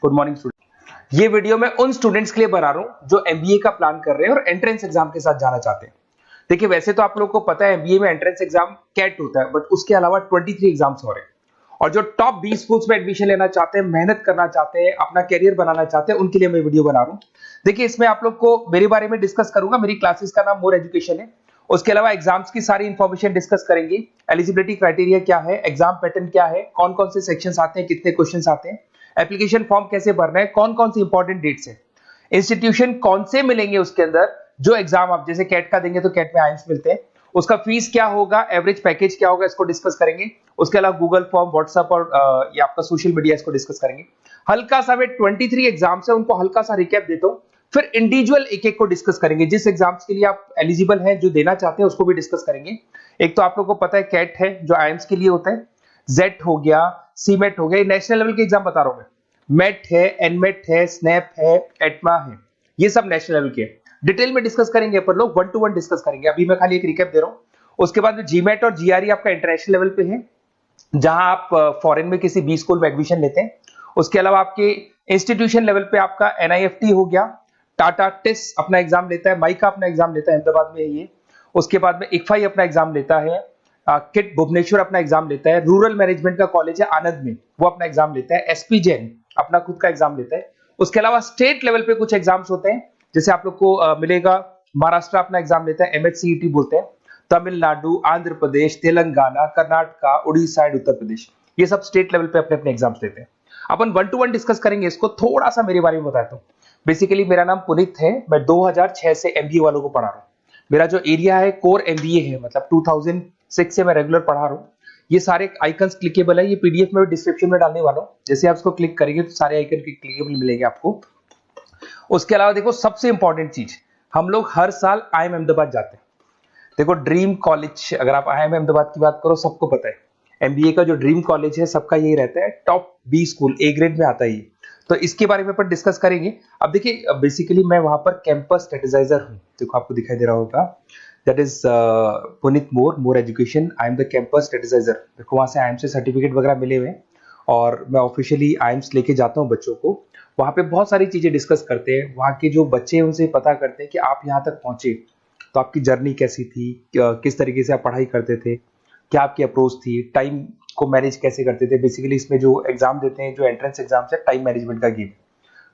Good morning student. ये video मैं उन स्टूडेंट्स के लिए बना रहा हूं जो एमबीए का प्लान कर रहे हैं और एंट्रेंस एग्जाम के साथ जाना चाहते हैं। देखिए, वैसे तो आप लोगों को पता है एमबीए में एंट्रेंस एग्जाम कैट होता है, बट उसके अलावा 23 एग्जाम्स हो रहे हैं। और जो टॉप 20 स्कूल्स में एडमिशन लेना चाहते हैं, मेहनत करना चाहते हैं, अपना कैरियर बनाना चाहते हैं, उनके लिए मैं वीडियो बना रहा हूं। देखिए, इसमें आप लोग को मेरे बारे में डिस्कस करूंगा। मेरी क्लासेस का नाम मोर एजुकेशन है। उसके अलावा एग्जाम्स की सारी इंफॉर्मेशन डिस्कस करेंगे। एलिजिबिलिटी क्राइटेरिया क्या है, एग्जाम पैटर्न क्या है, कौन कौन से सेक्शंस आते हैं, कितने क्वेश्चंस आते हैं, एप्लीकेशन फॉर्म कैसे भरना है, कौन कौन सी इंपॉर्टेंट डेट्स है, इंस्टीट्यूशन कौन से मिलेंगे उसके अंदर, जो एग्जाम आप जैसे कैट का देंगे तो कैट में आईएम्स मिलते हैं, उसका फीस क्या होगा, एवरेज पैकेज क्या होगा, इसको डिस्कस करेंगे। उसके अलावा गूगल फॉर्म, व्हाट्सएप और ये आपका सोशल मीडिया, इसको डिस्कस करेंगे। हल्का सा वे 23 एग्जाम्स है, उनको हल्का सा रिकैप देता हूं, फिर इंडिविजुअल एक एक को डिस्कस करेंगे। जिस एग्जाम्स के लिए आप एलिजिबल हैं, जो देना चाहते हैं, उसको भी डिस्कस करेंगे। एक तो आप लोगों को पता है कैट है जो आईएम्स के लिए होता है, जेट हो गया, सीमेट हो गया, नेशनल लेवल के एग्जाम बता रहा हूं मैं। मेट है, एनमेट है, स्नैप है, एटमा है, ये सब नेशनल लेवल के। डिटेल में डिस्कस करेंगे अपन लोग, 1 to 1 डिस्कस करेंगे। अभी मैं खाली एक रिकैप दे रहा हूं। उसके बाद जीमेट और जीआरई आपका इंटरनेशनल लेवल पे है, जहां आप फॉरेन में किसी बी स्कूल में एडमिशन लेते हैं। उसके अलावा आपके इंस्टीट्यूशन लेवल पे आपका एनआईएफटी हो गया, टाटा टिस अपना एग्जाम लेता है, माइका अपना एग्जाम लेता है, अहमदाबाद में है ये। उसके बाद में इक्फाई अपना एग्जाम लेता है, किट भुवनेश्वर अपना एग्जाम लेता है, रूरल मैनेजमेंट का कॉलेज है आनंद में, वो अपना एग्जाम लेता है, एसपी जैन अपना खुद का एग्जाम लेता है। उसके अलावा स्टेट लेवल पे कुछ एग्जाम्स होते हैं, जैसे आप लोग को मिलेगा महाराष्ट्र अपना एग्जाम लेता है, एमएचसीईटी बोलते हैं, तमिलनाडु, आंध्र प्रदेश, तेलंगाना, कर्नाटका, उड़ीसा एंड उत्तर प्रदेश, ये सब स्टेट लेवल पे अपने अपने एग्जाम्स लेते हैं। अपन 1 to 1 डिस्कस करेंगे इसको। थोड़ा सा मेरे बारे में बताता हूँ। बेसिकली मेरा नाम पुनीत है, मैं 2006 से एमबीए वालों को पढ़ा रहा हूँ। मेरा जो एरिया है कोर एमबीए है, मतलब 2006 से मैं रेगुलर पढ़ा रहा हूँ। ये सारे आइकन्स क्लिकेबल है, ये पीडीएफ में डिस्क्रिप्शन में डालने वाला हूँ। जैसे आप इसको क्लिक करेंगे तो सारे आइकन क्लिकेबल मिलेंगे आपको। उसके अलावा देखो, सबसे इंपॉर्टेंट चीज, हम लोग हर साल आईएम अहमदाबाद जाते हैं। देखो, ड्रीम कॉलेज, अगर आप आईएम अहमदाबाद की बात करो, सबको पता है एमबीए का जो ड्रीम कॉलेज है सबका यही रहता है, top B school, A grade में आता है ये। तो इसके बारे में अपन डिस्कस करेंगे। अब देखिए, बेसिकली मैं वहां पर कैंपस स्ट्रेटेजाइजर हूँ, देखो आपको दिखाई दे रहा होगा, that is Puneet more education, I am the campus strategizer. देखो, वहां से आईएम से सर्टिफिकेट वगैरह मिले हुए हैं और मैं ऑफिशियली आईएम्स लेके जाता हूँ बच्चों को। वहां पे बहुत सारी चीजें डिस्कस करते हैं, वहां के जो बच्चे हैं उनसे पता करते हैं कि आप यहाँ तक पहुंचे तो आपकी जर्नी कैसी थी, किस तरीके से आप पढ़ाई करते थे, क्या आपकी अप्रोच थी, टाइम को मैनेज कैसे करते थे। बेसिकली इसमें जो एग्जाम देते हैं, जो एंट्रेंस एग्जाम्स है, टाइम मैनेजमेंट का गेम,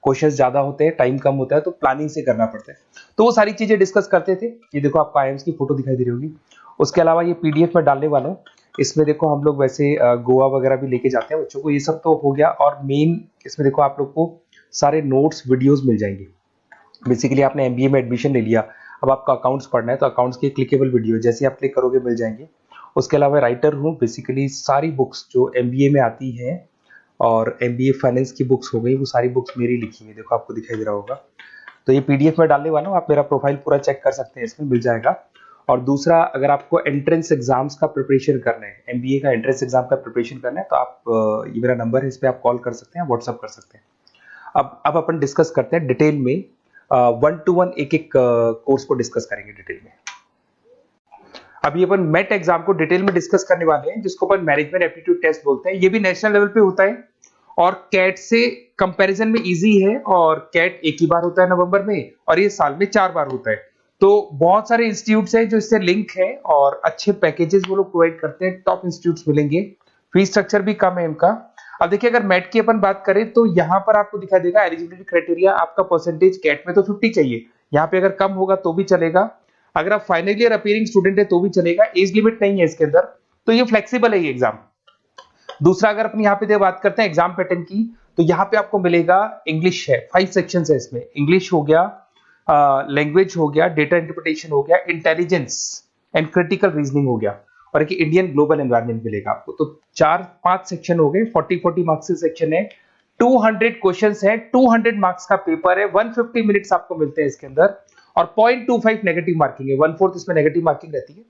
क्वेश्चंस ज्यादा होते हैं, टाइम कम होता है, तो प्लानिंग से करना पड़ता है। तो वो सारी चीजें डिस्कस करते थे। ये देखो, आपको आईएम्स की फोटो दिखाई दे रही होगी। उसके अलावा ये पीडीएफ में डालने वाला हूँ। इसमें देखो, हम लोग वैसे गोवा वगैरह भी लेके जाते हैं बच्चों को, ये सब तो हो गया। और मेन इसमें देखो, आप लोग को सारे नोट्स, वीडियोज मिल जाएंगे। बेसिकली आपने एमबीए में एडमिशन ले लिया, अब आपका अकाउंट्स पढ़ना है, तो अकाउंट्स की क्लिकेबल वीडियो जैसे आप क्लिक करोगे मिल जाएंगे। उसके अलावा राइटर हूँ, बेसिकली सारी बुक्स जो एमबीए में आती हैं और एमबीए फाइनेंस की बुक्स हो गई, वो सारी बुक्स मेरी लिखी हुई, देखो आपको दिखाई दे रहा होगा। तो ये पीडीएफ में डालने वाला हूँ, आप मेरा प्रोफाइल पूरा चेक कर सकते हैं, इसमें मिल जाएगा। और दूसरा, अगर आपको एंट्रेंस एग्जाम्स का प्रिपरेशन करना है, एमबीए का एंट्रेंस एग्जाम का प्रिपरेशन करना है, तो आप ये मेरा नंबर है, इस पर आप कॉल कर सकते हैं, व्हाट्सअप कर सकते हैं। अब अपन डिस्कस करते हैं डिटेल में, 1 to 1 एक एक कोर्स को डिस्कस करेंगे डिटेल में। अभी अपन मेट एग्जाम को डिटेल में डिस्कस करने वाले हैं, जिसको अपन मैनेजमेंट एप्टीट्यूड टेस्ट बोलते हैं। ये भी नेशनल लेवल पे होता है और कैट से कंपैरिजन में इजी है। और कैट एक ही बार होता है नवंबर में, और ये साल में 4 बार होता है। तो बहुत सारे इंस्टीट्यूट्स हैं जो इससे लिंक है और अच्छे पैकेजेस वो लोग प्रोवाइड करते हैं, टॉप इंस्टीट्यूट्स मिलेंगे, फीस स्ट्रक्चर भी कम है इनका। अब देखिए, अगर मैट की अपन बात करें तो यहाँ पर आपको दिखाई देगा एलिजिबिलिटी क्राइटेरिया, आपका परसेंटेज कैट में तो 50 चाहिए, यहाँ पे अगर कम होगा तो भी चलेगा, अगर आप फाइनल ईयर अपीयरिंग स्टूडेंट है तो भी चलेगा, एज लिमिट नहीं है इसके अंदर, तो ये फ्लेक्सिबल है ये एग्जाम। दूसरा, अगर अपन यहाँ पे बात करते हैं एग्जाम पैटर्न की, तो यहाँ पे आपको मिलेगा इंग्लिश है, 5 सेक्शंस है इसमें, इंग्लिश हो गया, लैंग्वेज हो गया, डेटा इंटरप्रिटेशन हो गया, इंटेलिजेंस एंड क्रिटिकल रीजनिंग हो गया, और एक इंडियन ग्लोबल एनवायरनमेंट मिलेगा आपको। तो 4-5 सेक्शन हो गए, 40 मार्क्स के सेक्शन है, 200 क्वेश्चंस है, 200 मार्क्स का पेपर है, 150 मिनट्स आपको मिलते हैं इसके अंदर, और 0.25 नेगेटिव मार्किंग है, 1/4 इसमें नेगेटिव मार्किंग रहती है।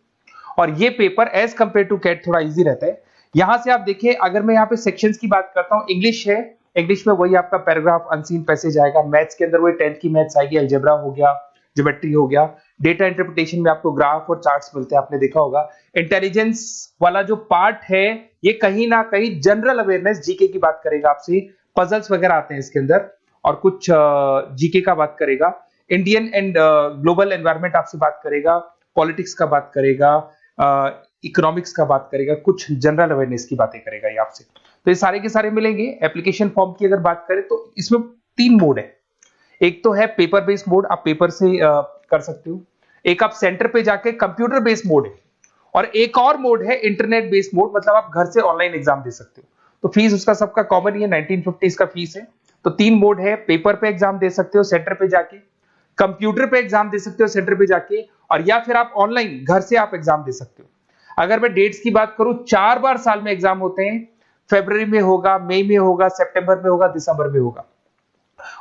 और ये paper as compare to CAT थोड़ा इजी रहता है। यहां से आप देखिए, अगर मैं यहाँ पे सेक्शंस की बात करता हूँ, इंग्लिश है, इंग्लिश में वही आपका पैराग्राफ, अनसीन पैसेज आएगा, मैथ्स के अंदर वही 10th की मैथ्स आएगी, अलजेब्रा हो गया, ज्योमेट्री हो गया, डेटा इंटरप्रिटेशन में आपको ग्राफ और चार्ट्स मिलते हैं, आपने देखा होगा। इंटेलिजेंस वाला जो पार्ट है, ये कहीं ना कहीं जनरल अवेयरनेस, जीके की बात करेगा आपसे, पजल्स वगैरह आते हैं इसके अंदर, और कुछ जीके का बात करेगा, इंडियन एंड ग्लोबल एनवायरनमेंट आपसे बात करेगा, पॉलिटिक्स का बात करेगा, इकोनॉमिक्स का बात करेगा, कुछ जनरल अवेयरनेस की बातें करेगा ये आपसे। तो ये सारे के सारे मिलेंगे। एप्लीकेशन फॉर्म की अगर बात करें तो इसमें 3 मोड है। एक तो है पेपर बेस्ड मोड, आप पेपर से कर सकते हो। एक आप सेंटर पे जाके कंप्यूटर बेस्ड मोड है, और एक और मोड है इंटरनेट बेस्ड मोड, मतलब आप घर से ऑनलाइन एग्जाम दे सकते हो। तो फीस उसका सबका कॉमन ही है, 1950 का फीस है। तो 3 मोड है, पेपर पे एग्जाम दे सकते हो सेंटर पे जाके, कंप्यूटर पे एग्जाम दे सकते हो सेंटर पे जाके, और या फिर आप ऑनलाइन घर से आप एग्जाम दे सकते हो। अगर मैं डेट्स की बात करूं, 4 बार साल में एग्जाम होते हैं। फरवरी में होगा, मई में होगा, सितंबर में होगा, दिसंबर में होगा।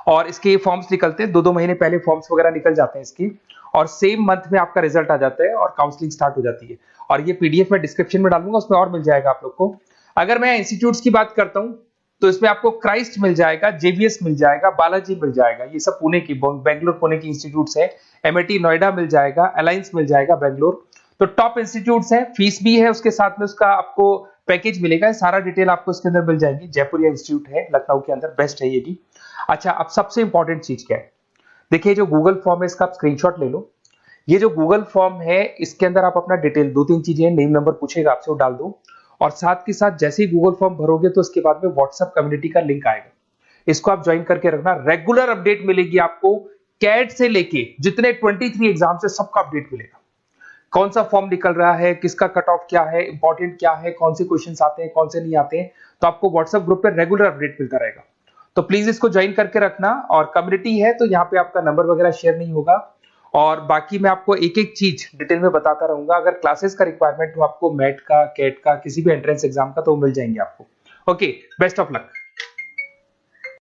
और इसके फॉर्म्स निकलते हैं 2-2 महीने पहले, फॉर्म्स वगैरह निकल जाते हैं इसके, और सेम मंथ में आपका रिजल्ट आ जाता है और काउंसलिंग स्टार्ट हो जाती है। और ये पीडीएफ मैं डिस्क्रिप्शन में डालूंगा, उसमें और मिल जाएगा आप लोग को। अगर मैं इंस्टीट्यूट्स की बात करता हूं तो इसमें आपको क्राइस्ट मिल जाएगा, जेवीएस मिल जाएगा, बालाजी मिल जाएगा, ये सब पुणे की, बेंगलोर पुणे की इंस्टीट्यूट्स है। एमआईटी नोएडा मिल जाएगा, अलायंस मिल जाएगा बेंगलोर। तो टॉप इंस्टीट्यूट्स है, फीस भी है उसके साथ में, उसका आपको पैकेज मिलेगा, सारा डिटेल आपको इसके अंदर मिल जाएगी। जयपुर इंस्टीट्यूट है लखनऊ के अंदर, बेस्ट है ये भी। अच्छा, अब सबसे इंपॉर्टेंट चीज क्या है, देखिए जो गूगल फॉर्म है इसका आप स्क्रीनशॉट ले लो। ये जो गूगल फॉर्म है इसके अंदर आप अपना डिटेल 2-3 चीजें, नेम नंबर पूछेगा आपसे, वो डाल दो। और साथ के साथ जैसे ही गूगल फॉर्म भरोगे तो उसके बाद में व्हाट्सएप कम्युनिटी का लिंक आएगा, इसको आप ज्वाइन करके रखना। रेगुलर अपडेट मिलेगी आपको, कैट से लेके जितने 23 एग्जाम से सबका अपडेट मिलेगा। कौन सा फॉर्म निकल रहा है, किसका कट ऑफ क्या है, इंपॉर्टेंट क्या है, कौन से क्वेश्चंस आते हैं, कौन से नहीं आते हैं, तो आपको व्हाट्सएप ग्रुप पे रेगुलर अपडेट मिलता रहेगा। तो प्लीज इसको ज्वाइन करके रखना। और कम्युनिटी है तो यहाँ पे आपका नंबर वगैरह शेयर नहीं होगा, और बाकी मैं आपको एक एक चीज डिटेल में बताता रहूंगा। अगर क्लासेस का रिक्वायरमेंट हो आपको, मैट का, कैट का, किसी भी एंट्रेंस एग्जाम का, तो वो मिल जाएंगे आपको। Okay, best of luck.